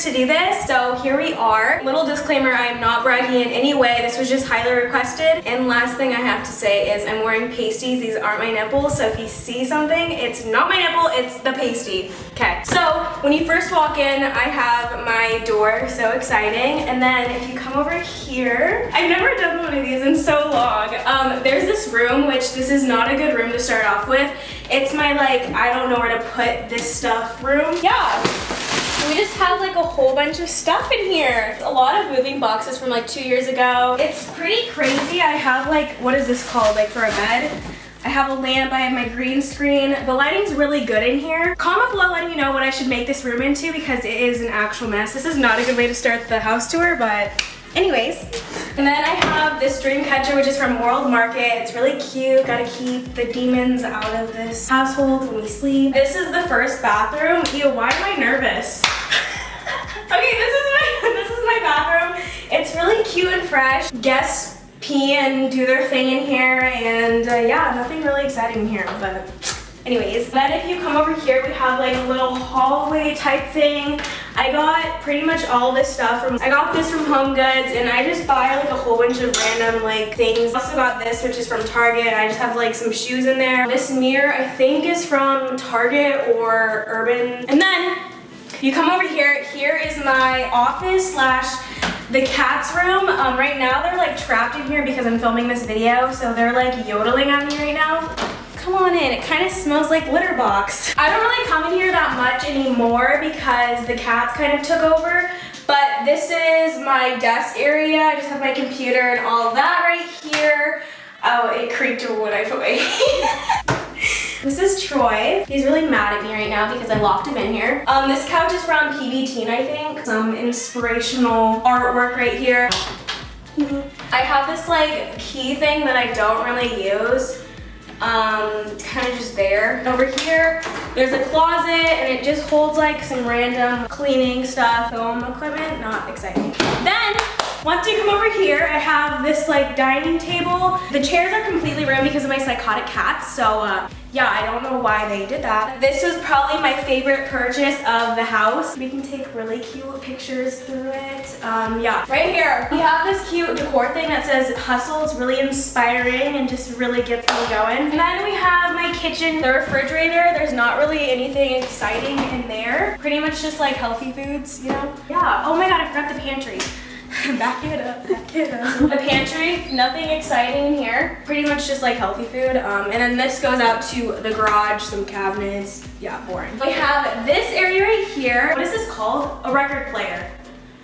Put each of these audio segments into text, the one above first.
years to do this, so here we are. Little disclaimer, I am not bragging in any way. This was just highly requested. And last thing I have to say is I'm wearing pasties. These aren't my nipples, so if you see something, it's not my nipple, it's the pasty. Okay, so when you first walk in, I have my door, so exciting. And then if you come over here, I've never done one of these in so long. There's this room, which this is not a good room to start off with. It's my, like, I don't know where to put this stuff room. Yeah. We just have like a whole bunch of stuff in here. A lot of moving boxes from like 2 years ago. It's pretty crazy. I have like, what is this called? Like for a bed. I have a lamp, I have my green screen. The lighting's really good in here. Comment below letting me know what I should make this room into because it is an actual mess. This is not a good way to start the house tour, but anyways. And then I have this dream catcher, which is from World Market. It's really cute. Gotta keep the demons out of this household when we sleep. This is the first bathroom. Ew, why am I nervous? Okay, this is my bathroom. It's really cute and fresh. Guests pee and do their thing in here, and yeah, nothing really exciting in here, but anyways. Then if you come over here, we have like a little hallway type thing. I got pretty much all this stuff I got this from Home Goods, and I just buy like a whole bunch of random like things. I also got this, which is from Target. I just have like some shoes in there. This mirror I think is from Target or Urban. And then you come over here, here is my office slash the cat's room. Right now they're like trapped in here because I'm filming this video, so they're like yodeling at me right now. Come on in, it kind of smells like litter box. I don't really come in here that much anymore because the cats kind of took over, but this is my desk area. I just have my computer and all of that right here. Oh, it creaked when I put my This is Troy. He's really mad at me right now because I locked him in here. This couch is from PB Teen, I think. Some inspirational artwork right here. I have this like key thing that I don't really use. Kind of just there. Over here, there's a closet and it just holds like some random cleaning stuff. Film equipment, not exciting. Then, once you come over here, I have this like dining table. The chairs are completely ruined because of my psychotic cats, so yeah, I don't know why they did that. This was probably my favorite purchase of the house. We can take really cute pictures through it. Yeah, right here, we have this cute decor thing that says hustle. It's really inspiring and just really gets me going. And then we have my kitchen, the refrigerator. There's not really anything exciting in there. Pretty much just like healthy foods, you know? Yeah, oh my God, I forgot the pantry. Back it up, back it up. The pantry, nothing exciting in here. Pretty much just like healthy food. And then this goes out to the garage, some cabinets. Yeah, boring. We have this area right here. What is this called? A record player.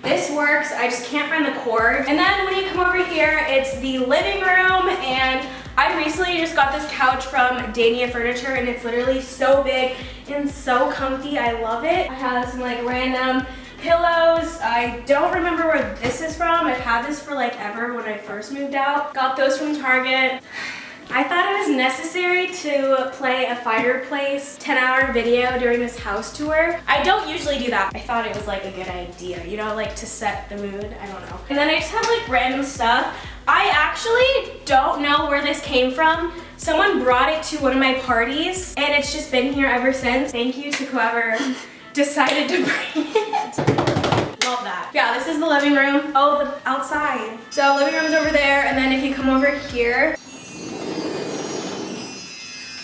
This works, I just can't find the cord. And then when you come over here, it's the living room, and I recently just got this couch from Dania Furniture, and it's literally so big and so comfy. I love it. I have some like random pillows. I don't remember where this is from. I've had this for like ever when I first moved out. Got those from Target. I thought it was necessary to play a fireplace 10-hour video during this house tour. I don't usually do that. I thought it was like a good idea, you know, like to set the mood. I don't know. And then I just have like random stuff. I actually don't know where this came from. Someone brought it to one of my parties and it's just been here ever since. Thank you to whoever decided to bring it. Love that. Yeah, this is the living room. Oh, the outside. So living room's over there, and then if you come over here,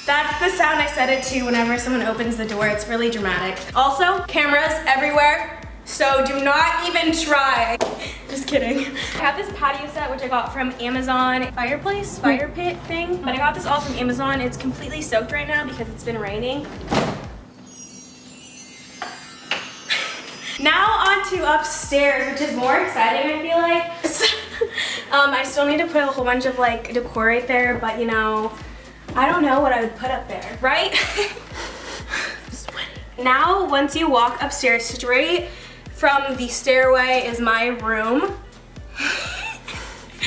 that's the sound I set it to whenever someone opens the door. It's really dramatic. Also, cameras everywhere, so do not even try. Just kidding. I have this patio set, which I got from Amazon. Fire pit thing. But I got this all from Amazon. It's completely soaked right now because it's been raining. Now on to upstairs, which is more exciting, I feel like. I still need to put a whole bunch of like decor right there, but you know, I don't know what I would put up there, right? Now, once you walk upstairs, straight from the stairway is my room.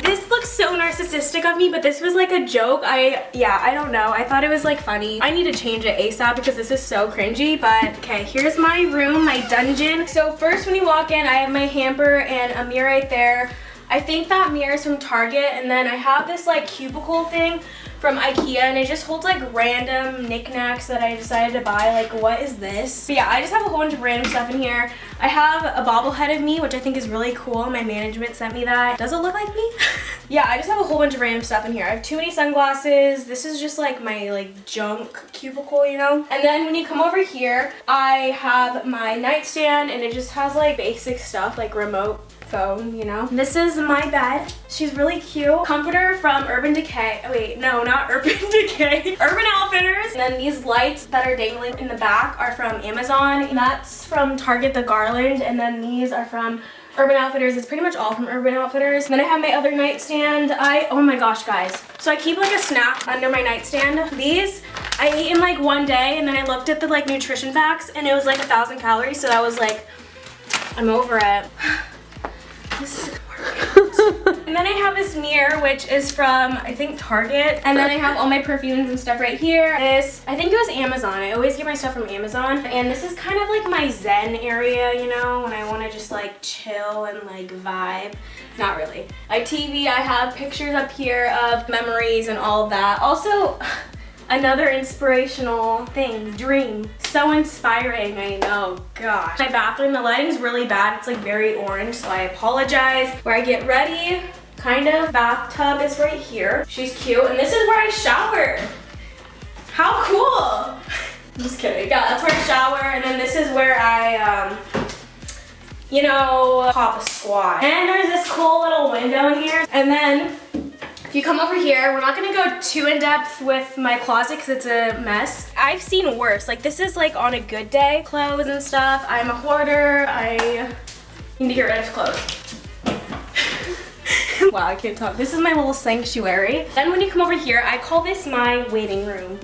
This looks so narcissistic of me, but this was like a joke. I don't know. I thought it was like funny. I need to change it ASAP because this is so cringy, but okay, here's my room, my dungeon. So first when you walk in, I have my hamper and a mirror right there. I think that mirror is from Target, and then I have this like cubicle thing from IKEA, and it just holds like random knickknacks that I decided to buy. Like, what is this? But yeah, I just have a whole bunch of random stuff in here. I have a bobblehead of me, which I think is really cool. My management sent me that. Does it look like me? Yeah, I just have a whole bunch of random stuff in here. I have too many sunglasses. This is just like my like junk cubicle, you know? And then when you come over here, I have my nightstand, and it just has like basic stuff like remote phone, you know? This is my bed. She's really cute. Comforter from Urban Decay. Oh, wait, no, not Urban Decay. Urban Outfitters. And then these lights that are dangling in the back are from Amazon. And that's from Target, the garland. And then these are from Urban Outfitters. It's pretty much all from Urban Outfitters. And then I have my other nightstand. Oh my gosh, guys. So I keep like a snack under my nightstand. These I ate in like one day, and then I looked at the like nutrition facts, and it was like 1,000 calories. So I was like, I'm over it. This is important. And then I have this mirror, which is from, I think, Target. And then I have all my perfumes and stuff right here. This, I think it was Amazon. I always get my stuff from Amazon. And this is kind of like my zen area, you know, when I want to just like chill and like vibe. Not really. My TV, I have pictures up here of memories and all of that. Also, another inspirational thing, dream. So inspiring, I know, gosh. My bathroom, the lighting's really bad. It's like very orange, so I apologize. Where I get ready, kind of. Bathtub is right here. She's cute, and this is where I shower. How cool. I'm just kidding. Yeah, that's where I shower, and then this is where I, you know, pop a squat. And there's this cool little window in here, and then if you come over here, we're not gonna go too in depth with my closet because it's a mess. I've seen worse. Like, this is like on a good day, clothes and stuff. I'm a hoarder. I need to get rid of clothes. Wow, I can't talk. This is my little sanctuary. Then when you come over here, I call this my waiting room.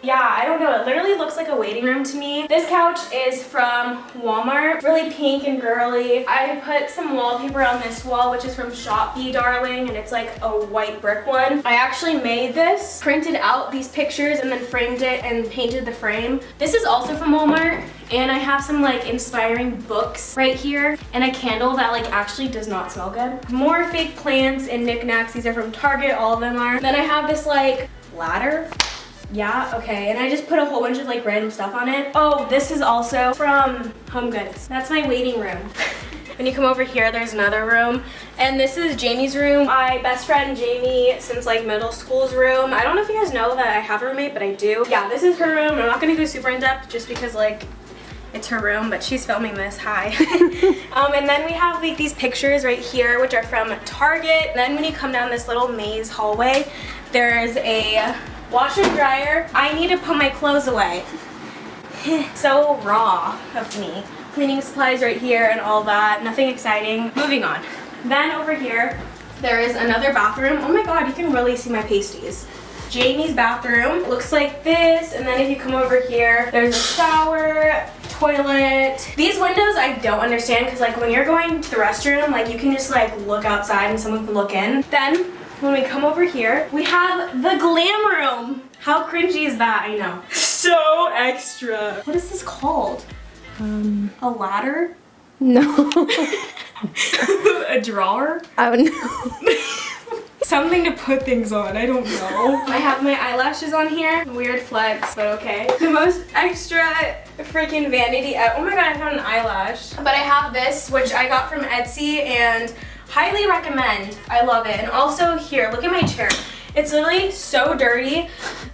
Yeah, I don't know. It literally looks like a waiting room to me. This couch is from Walmart. Really pink and girly. I put some wallpaper on this wall, which is from Shop Be Darling, and it's like a white brick one. I actually made this, printed out these pictures, and then framed it and painted the frame. This is also from Walmart, and I have some like inspiring books right here, and a candle that like actually does not smell good. More fake plants and knickknacks. These are from Target, all of them are. Then I have this like ladder. Yeah, okay, and I just put a whole bunch of like random stuff on it. Oh, this is also from Home Goods. That's my waiting room. When you come over here, there's another room, and this is Jamie's room. My best friend Jamie since like middle school's room. I don't know if you guys know that I have a roommate, but I do. Yeah, this is her room. I'm not gonna go super in depth just because like it's her room, but she's filming this. Hi. And then we have like these pictures right here, which are from Target. And then when you come down this little maze hallway, there's a washer and dryer. I need to put my clothes away. So raw of me. Cleaning supplies right here and all that. Nothing exciting. Moving on. Then over here, there is another bathroom. Oh my god, you can really see my pasties. Jamie's bathroom looks like this, and then if you come over here, there's a shower, toilet. These windows I don't understand, because like when you're going to the restroom, like you can just like look outside and someone can look in. Then when we come over here, we have the Glam Room. How cringy is that? I know. So extra. What is this called? A ladder? No. A drawer? Oh no. Something to put things on, I don't know. I have my eyelashes on here. Weird flex, but okay. The most extra freaking vanity. Oh my god, I found an eyelash. But I have this, which I got from Etsy, and highly recommend. I love it. And also here, look at my chair. It's literally so dirty.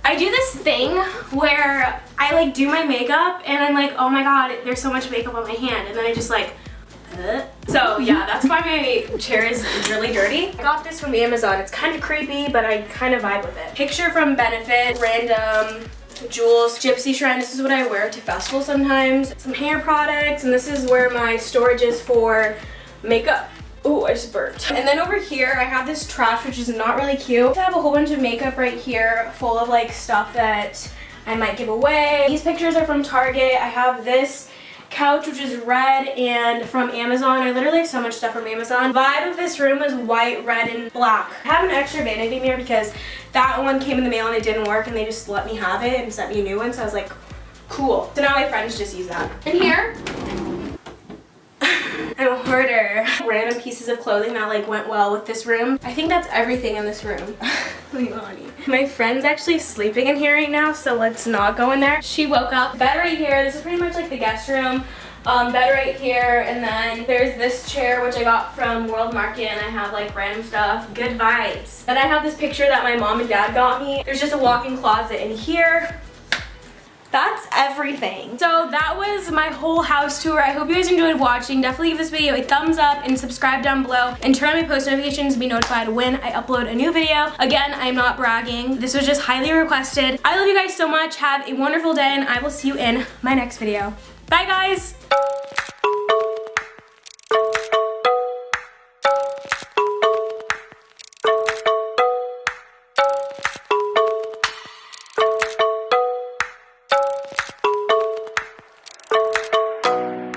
I do this thing where I like do my makeup and I'm like, oh my god, there's so much makeup on my hand. And then I just like, So yeah, that's why my chair is really dirty. I got this from Amazon. It's kind of creepy, but I kind of vibe with it. Picture from Benefit, random jewels, gypsy shrine. This is what I wear to festivals sometimes. Some hair products, and this is where my storage is for makeup. Ooh, I just burped. And then over here, I have this trash, which is not really cute. I have a whole bunch of makeup right here full of like stuff that I might give away. These pictures are from Target. I have this couch, which is red and from Amazon. I literally have so much stuff from Amazon. The vibe of this room is white, red, and black. I have an extra vanity mirror because that one came in the mail and it didn't work, and they just let me have it and sent me a new one, so I was like, cool. So now my friends just use that. And here, I have a hoarder. Random pieces of clothing that like went well with this room. I think that's everything in this room. My friend's actually sleeping in here right now, so let's not go in there. She woke up. Bed right here. This is pretty much like the guest room. Bed right here, and then there's this chair which I got from World Market, and I have like random stuff. Good vibes. Then I have this picture that my mom and dad got me. There's just a walk-in closet in here. That's everything. So that was my whole house tour. I hope you guys enjoyed watching. Definitely give this video a thumbs up and subscribe down below and turn on my post notifications to be notified when I upload a new video. Again, I'm not bragging. This was just highly requested. I love you guys so much. Have a wonderful day, and I will see you in my next video. Bye guys!